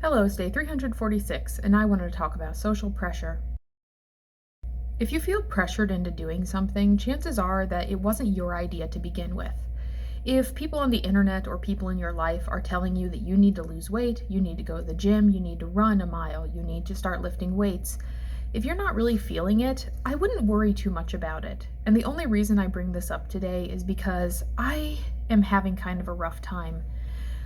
Hello, it's day 346, and I wanted to talk about social pressure. If you feel pressured into doing something, chances are that it wasn't your idea to begin with. If people on the internet or people in your life are telling you that you need to lose weight, you need to go to the gym, you need to run a mile, you need to start lifting weights, if you're not really feeling it, I wouldn't worry too much about it. And the only reason I bring this up today is because I am having kind of a rough time.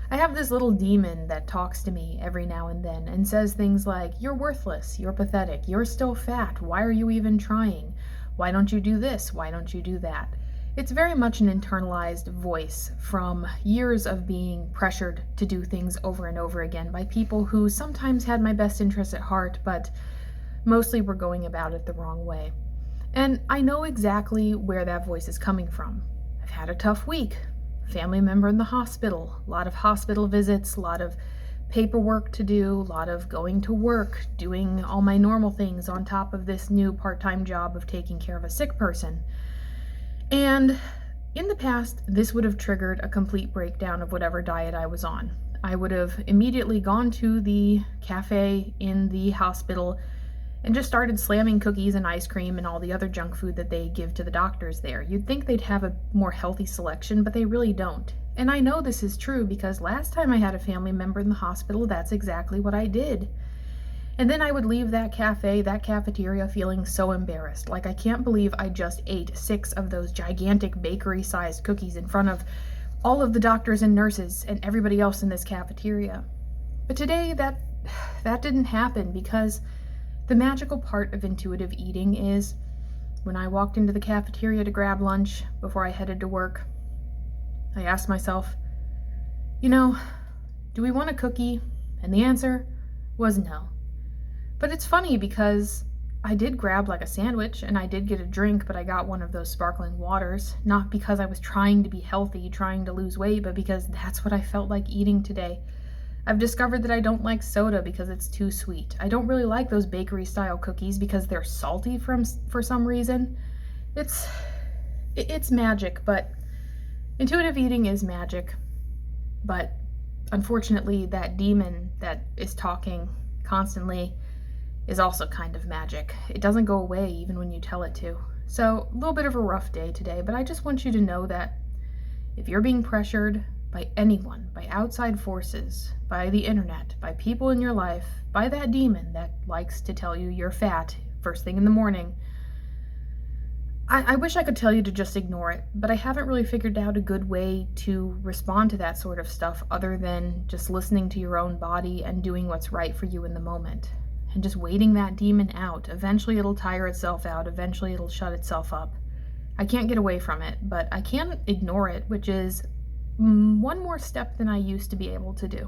I have this little demon that talks to me every now and then and says things like, "You're worthless, you're pathetic, you're still fat, why are you even trying? Why don't you do this? Why don't you do that?" It's very much an internalized voice from years of being pressured to do things over and over again by people who sometimes had my best interests at heart, but mostly were going about it the wrong way. And I know exactly where that voice is coming from. I've had a tough week. Family member in the hospital, a lot of hospital visits, a lot of paperwork to do, a lot of going to work, doing all my normal things on top of this new part-time job of taking care of a sick person. And in the past, this would have triggered a complete breakdown of whatever diet I was on. I would have immediately gone to the cafe in the hospital and just started slamming cookies and ice cream and all the other junk food that they give to the doctors there. You'd think they'd have a more healthy selection, but they really don't. And I know this is true because last time I had a family member in the hospital, that's exactly what I did. And then I would leave that cafe, that cafeteria, feeling so embarrassed. Like, I can't believe I just ate 6 of those gigantic bakery-sized cookies in front of all of the doctors and nurses and everybody else in this cafeteria. But today, that didn't happen because the magical part of intuitive eating is when I walked into the cafeteria to grab lunch before I headed to work, I asked myself, do we want a cookie? And the answer was no. But it's funny because I did grab like a sandwich and I did get a drink, but I got one of those sparkling waters, not because I was trying to be healthy, trying to lose weight, but because that's what I felt like eating today. I've discovered that I don't like soda because it's too sweet. I don't really like those bakery-style cookies because they're salty for some reason. It's magic, but intuitive eating is magic. But unfortunately, that demon that is talking constantly is also kind of magic. It doesn't go away even when you tell it to. So, a little bit of a rough day today, but I just want you to know that if you're being pressured by anyone, by outside forces, by the internet, by people in your life, by that demon that likes to tell you you're fat first thing in the morning, I wish I could tell you to just ignore it, but I haven't really figured out a good way to respond to that sort of stuff other than just listening to your own body and doing what's right for you in the moment. And just waiting that demon out. Eventually it'll tire itself out. Eventually it'll shut itself up. I can't get away from it, but I can ignore it, which is one more step than I used to be able to do.